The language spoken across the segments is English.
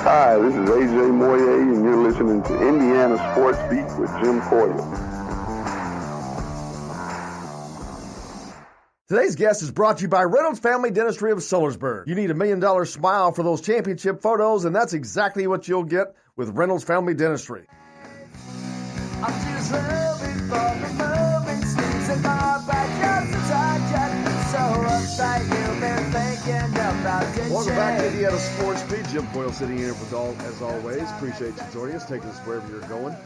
Hi, this is AJ Moye, and you're listening to Indiana Sports Beat with Jim Coyle. Today's guest is brought to you by Reynolds Family Dentistry of Sellersburg. You need $1 million smile for those championship photos, and that's exactly what you'll get with Reynolds Family Dentistry. I'm just hoping for the moment, sneaks in my backyard since I got so upside. You've been thinking about this. Welcome back to Indiana Sports Beat. Jim Coyle sitting here with all, as always. Appreciate you joining us, taking us wherever you're going.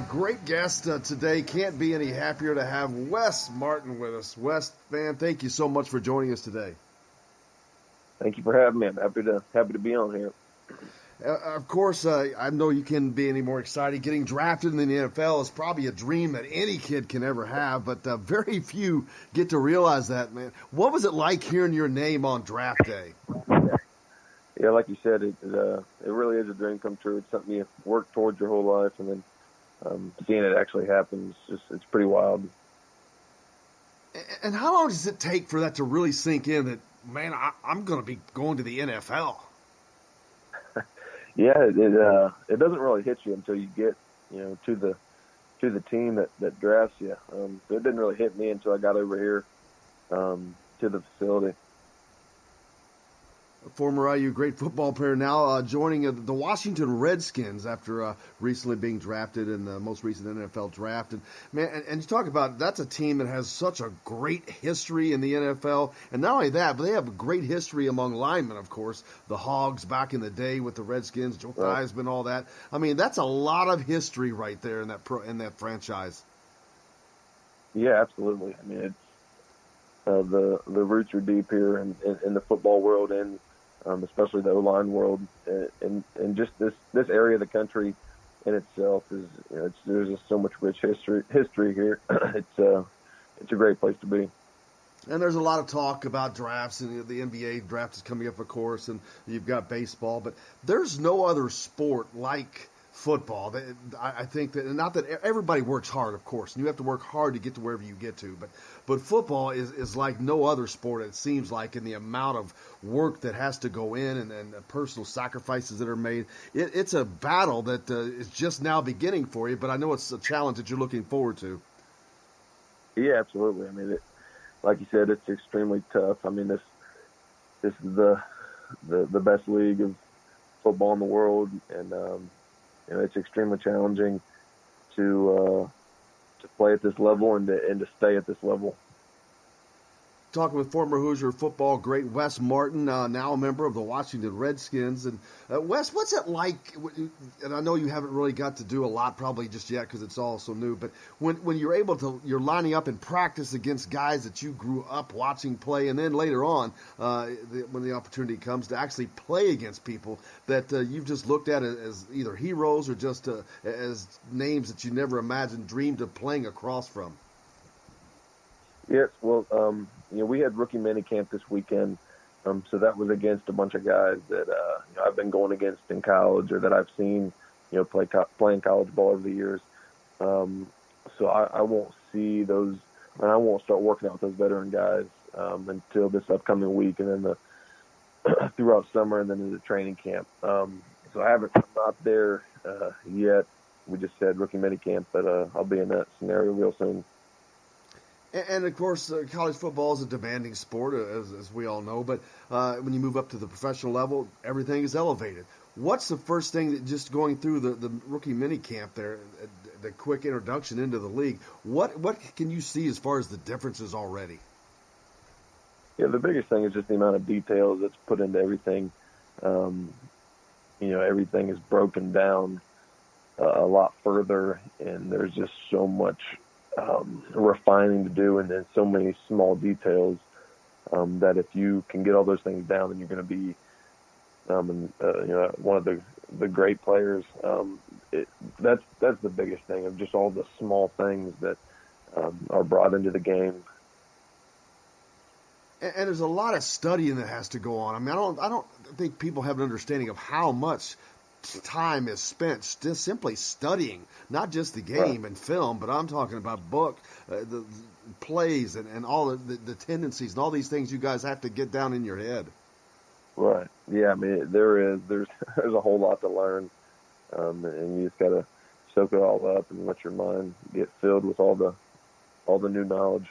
Great guest today. Can't be any happier to have Wes Martin with us. Wes, man, thank you so much for joining us today. Thank you for having me. I'm happy to be on here. Of course, I know you can't be any more excited. Getting drafted in the NFL is probably a dream that any kid can ever have, but very few get to realize that, man. What was it like hearing your name on draft day? Yeah, like you said, it really is a dream come true. It's something you work towards your whole life, and then seeing it actually happen, it's pretty wild. And how long does it take for that to really sink in that, man, I'm going to be going to the NFL? Yeah, it doesn't really hit you until you get to the team that drafts you. So it didn't really hit me until I got over here to the facility. A former IU great football player now joining the Washington Redskins after recently being drafted in the most recent NFL draft. And man, and you talk about that's a team that has such a great history in the NFL. And not only that, but they have a great history among linemen, of course. The Hogs back in the day with the Redskins, Joe Theismann, all that. I mean, that's a lot of history right there in that franchise. Yeah, absolutely. I mean, it's the roots are deep here in the football world and especially the O-line world, and just this area of the country in itself is there's just so much rich history here. It's a great place to be. And there's a lot of talk about drafts, and the NBA draft is coming up, of course, and you've got baseball, but there's no other sport like football. I think that, and not that everybody works hard, of course, and you have to work hard to get to wherever you get to, but football is like no other sport, it seems like, in the amount of work that has to go in and the personal sacrifices that are made. It's a battle that is just now beginning for you, but I know it's a challenge that you're looking forward to. Yeah, absolutely. I mean, like you said, it's extremely tough. I mean, this is the best league of football in the world, and it's extremely challenging to play at this level and to stay at this level. Talking with former Hoosier football great Wes Martin, now a member of the Washington Redskins. And Wes, what's it like? And I know you haven't really got to do a lot probably just yet because it's all so new. But when you're able to, you're lining up in practice against guys that you grew up watching play, and then later on, when the opportunity comes to actually play against people that you've just looked at as either heroes or just as names that you never imagined, dreamed of playing across from. Yes, well, we had rookie minicamp this weekend, so that was against a bunch of guys that I've been going against in college or that I've seen, playing college ball over the years. So I won't see those, and I won't start working out with those veteran guys until this upcoming week, and then throughout summer, and then into training camp. So I haven't come out there yet. We just said rookie minicamp, but I'll be in that scenario real soon. And, of course, college football is a demanding sport, as we all know. But when you move up to the professional level, everything is elevated. What's the first thing that just going through the rookie mini camp there, the quick introduction into the league, what can you see as far as the differences already? Yeah, the biggest thing is just the amount of details that's put into everything. Everything is broken down a lot further, and there's just so much refining to do, and then so many small details that if you can get all those things down, then you're going to be one of the great players. That's the biggest thing, of just all the small things that are brought into the game. And there's a lot of studying that has to go on. I mean, I don't think people have an understanding of how much time is spent just simply studying, not just the game and film, but I'm talking about the plays and all the tendencies and all these things you guys have to get down in your head. Right. Yeah. I mean, there's there's a whole lot to learn, and you just gotta soak it all up and let your mind get filled with all the new knowledge.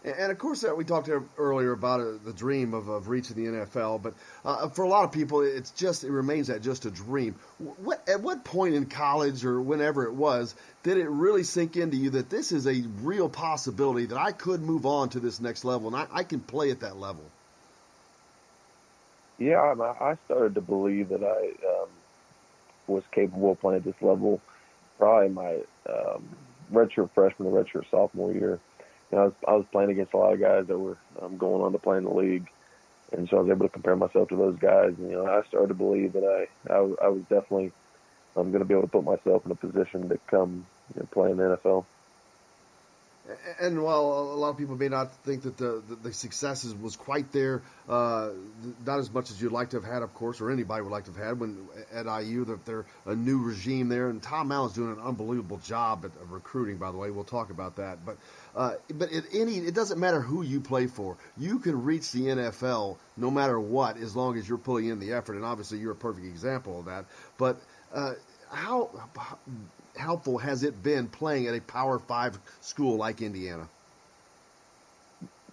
And of course, we talked earlier about the dream of reaching the NFL, but for a lot of people, it remains that just a dream. At what point in college or whenever it was, did it really sink into you that this is a real possibility that I could move on to this next level and I can play at that level? Yeah, I started to believe that I was capable of playing at this level probably my redshirt freshman or redshirt sophomore year. You know, I was playing against a lot of guys that were going on to play in the league, and so I was able to compare myself to those guys. And, you know, I started to believe that I was definitely going to be able to put myself in a position to come play in the NFL. And while a lot of people may not think that the successes was quite there, not as much as you'd like to have had, of course, or anybody would like to have had when at IU, that they're a new regime there, and Tom Allen's doing an unbelievable job at recruiting. By the way, we'll talk about that. But it doesn't matter who you play for. You can reach the NFL no matter what, as long as you're putting in the effort. And obviously, you're a perfect example of that. But how helpful has it been playing at a Power 5 school like Indiana?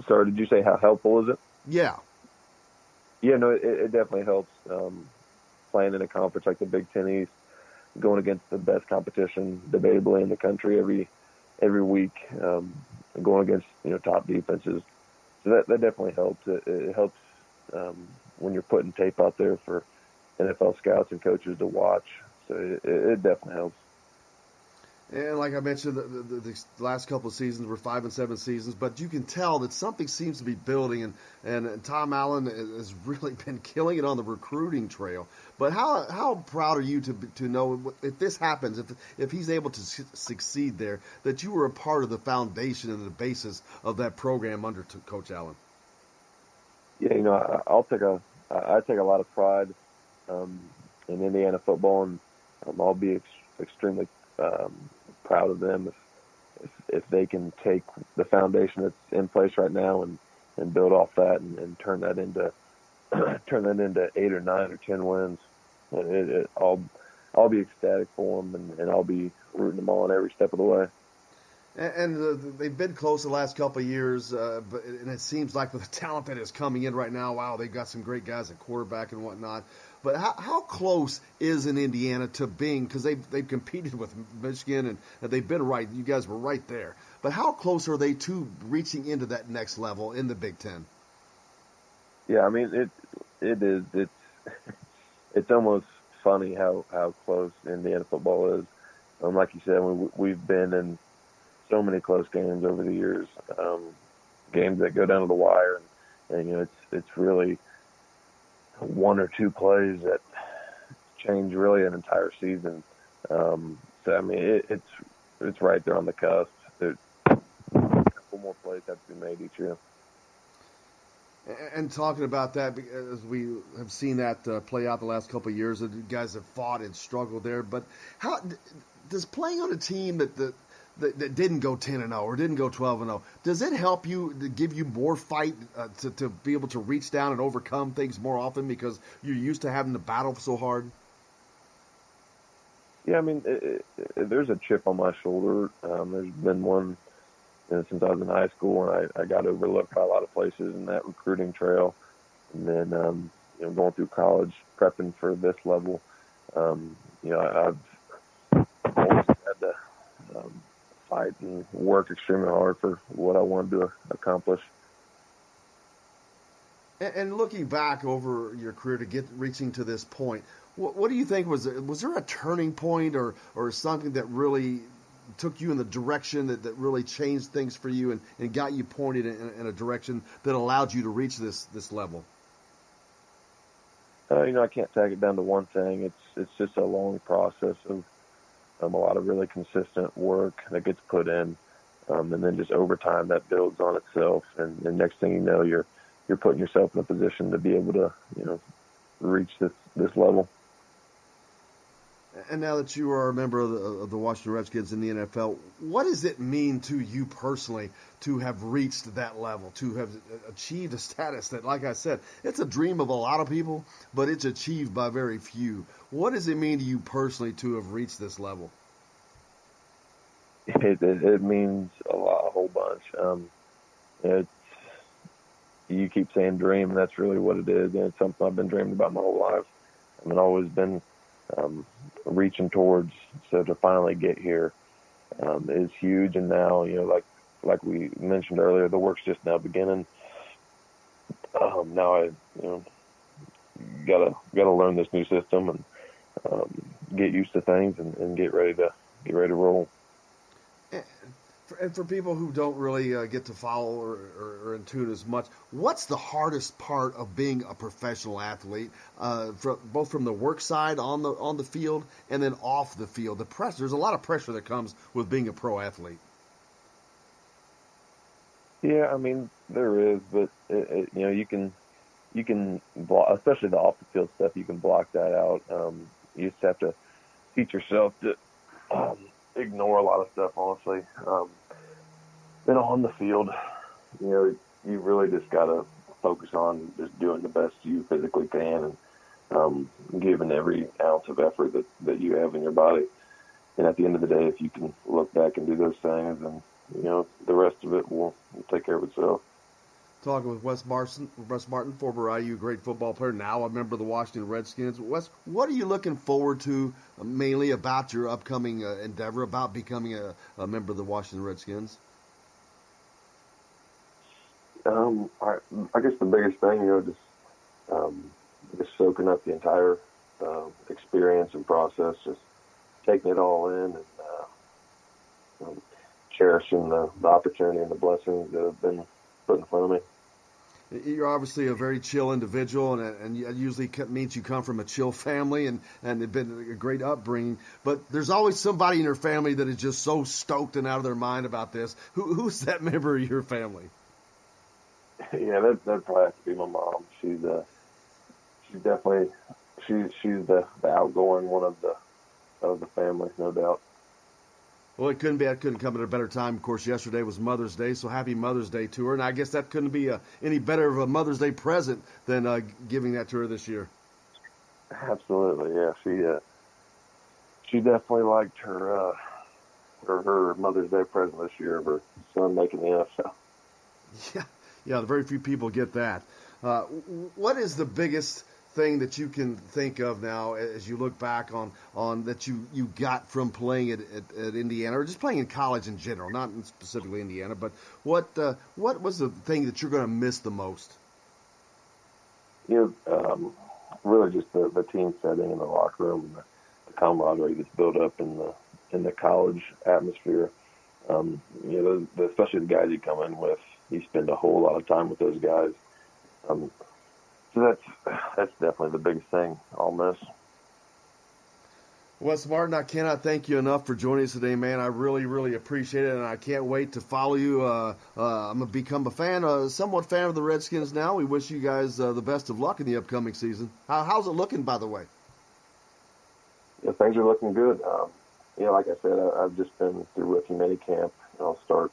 Sorry, did you say how helpful is it? Yeah. Yeah, no, it definitely helps playing in a conference like the Big Ten East, going against the best competition debatably in the country every week, going against top defenses. So that definitely helps. It helps when you're putting tape out there for NFL scouts and coaches to watch. So it definitely helps. And like I mentioned, the last couple of seasons were 5 and 7 seasons, but you can tell that something seems to be building, and Tom Allen has really been killing it on the recruiting trail. But how proud are you to know if this happens, if he's able to succeed there, that you were a part of the foundation and the basis of that program under Coach Allen? Yeah, I take a lot of pride in Indiana football, and I'll be extremely proud of them if they can take the foundation that's in place right now and build off that and turn that into 8 or 9 or 10 wins. I'll be ecstatic for them, and I'll be rooting them on every step of the way. And they've been close the last couple of years, and it seems like with the talent that is coming in right now, wow, they've got some great guys at quarterback and whatnot. But how close is in Indiana to being, because they've competed with Michigan and they've been right, you guys were right there. But how close are they to reaching into that next level in the Big Ten? Yeah, I mean it's almost funny how close Indiana football is. Like you said, we've been in so many close games over the years, games that go down to the wire, and it's really one or two plays that change really an entire season. So I mean, it's right there on the cusp. There's a couple more plays have to be made each year. And talking about that, as we have seen that play out the last couple of years, the guys have fought and struggled there. But how does playing on a team that didn't go 10-0 or didn't go 12-0, does it help you to give you more fight to be able to reach down and overcome things more often because you're used to having to battle so hard? Yeah, I mean, there's a chip on my shoulder. There's been one since I was in high school, and I got overlooked by a lot of places in that recruiting trail. And then, going through college, prepping for this level, I've always had to fight and work extremely hard for what I wanted to accomplish. And looking back over your career to reaching to this point, what do you think was there a turning point or something that really took you in the direction that really changed things for you and got you pointed in a direction that allowed you to reach this level? I can't tag it down to one thing. It's just a long process of a lot of really consistent work that gets put in, and then just over time that builds on itself. And the next thing you know, you're putting yourself in a position to be able to reach this level. And now that you are a member of the Washington Redskins in the NFL, what does it mean to you personally to have reached that level, to have achieved a status that, like I said, it's a dream of a lot of people, but it's achieved by very few? What does it mean to you personally to have reached this level? It means a lot, a whole bunch. It's, you keep saying dream, and that's really what it is. And it's something I've been dreaming about my whole life. I mean, always been reaching towards. So to finally get here is huge. And now, like we mentioned earlier, the work's just now beginning. Now I, gotta learn this new system and get used to things and get ready to roll. And for people who don't really get to follow or in tune as much, what's the hardest part of being a professional athlete, both from the work side on the field and then off the field? The pressure, there's a lot of pressure that comes with being a pro athlete. Yeah, I mean there is, but you can block, especially the off the field stuff. You can block that out. You just have to teach yourself to ignore a lot of stuff, honestly. Then on the field, you really just got to focus on just doing the best you physically can and giving every ounce of effort that you have in your body. And at the end of the day, if you can look back and do those things, and the rest of it will take care of itself. Talking with Wes Martin, former IU great football player, now a member of the Washington Redskins. Wes, what are you looking forward to mainly about your upcoming endeavor, about becoming a member of the Washington Redskins? I guess the biggest thing, just soaking up the entire experience and process, just taking it all in and cherishing the opportunity and the blessings that have been put in front of me. You're obviously a very chill individual, and it usually means you come from a chill family and have been a great upbringing. But there's always somebody in your family that is just so stoked and out of their mind about this. Who's that member of your family? Yeah, that'd probably have to be my mom. She's definitely she's the outgoing one of the family, no doubt. Well, it couldn't come at a better time. Of course, yesterday was Mother's Day, so happy Mother's Day to her. And I guess that couldn't be any better of a Mother's Day present than giving that to her this year. Absolutely, yeah. She definitely liked her Mother's Day present this year of her son making the NFL. Yeah, very few people get that. What is the biggest thing that you can think of now as you look back on that you got from playing at Indiana, or just playing in college in general, not specifically Indiana, but what was the thing that you're going to miss the most? Really just the team setting in the locker room, and the camaraderie that's built up in the college atmosphere. Especially the guys you come in with, you spend a whole lot of time with those guys. So that's definitely the biggest thing I'll miss. Wes Martin, I cannot thank you enough for joining us today, man. I really, really appreciate it, and I can't wait to follow you. I'm going to become a somewhat fan of the Redskins now. We wish you guys the best of luck in the upcoming season. How's it looking, by the way? Yeah, things are looking good. Like I said, I've just been through rookie minicamp, and I'll start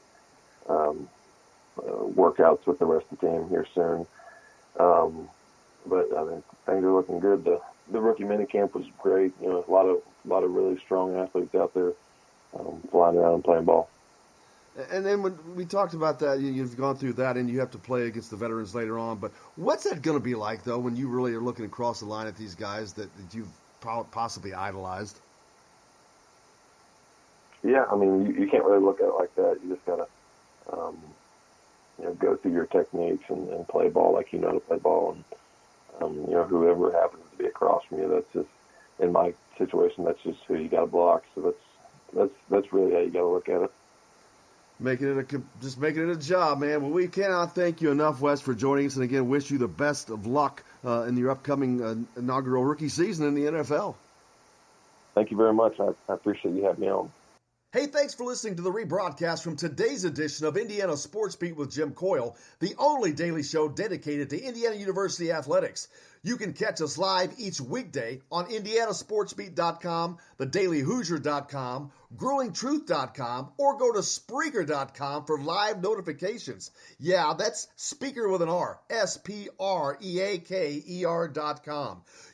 workouts with the rest of the team here soon. But I mean, things are looking good. The rookie minicamp was great. A lot of really strong athletes out there flying around and playing ball. And then when we talked about that, you've gone through that, and you have to play against the veterans later on. But what's that going to be like, though, when you really are looking across the line at these guys that you've possibly idolized? Yeah, I mean, you can't really look at it like that. You just got to go through your techniques and play ball like you know to play ball. And whoever happens to be across from you, that's just, in my situation, that's just who you got to block. So that's really how you got to look at it. Making it a job, man. Well, we cannot thank you enough, Wes, for joining us, and again, wish you the best of luck in your upcoming inaugural rookie season in the NFL. Thank you very much. I appreciate you having me on. Hey, thanks for listening to the rebroadcast from today's edition of Indiana Sports Beat with Jim Coyle, the only daily show dedicated to Indiana University athletics. You can catch us live each weekday on indianasportsbeat.com, thedailyhoosier.com, growingtruth.com, or go to Spreaker.com for live notifications. Yeah, that's speaker with an R, Spreaker.com.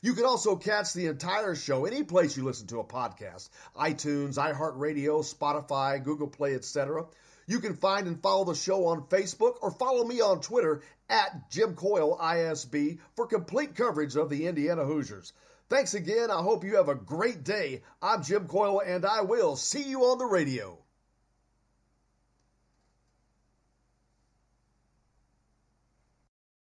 You can also catch the entire show any place you listen to a podcast, iTunes, iHeartRadio, Spotify, Google Play, etc. You can find and follow the show on Facebook or follow me on Twitter at Jim Coyle ISB for complete coverage of the Indiana Hoosiers. Thanks again. I hope you have a great day. I'm Jim Coyle, and I will see you on the radio.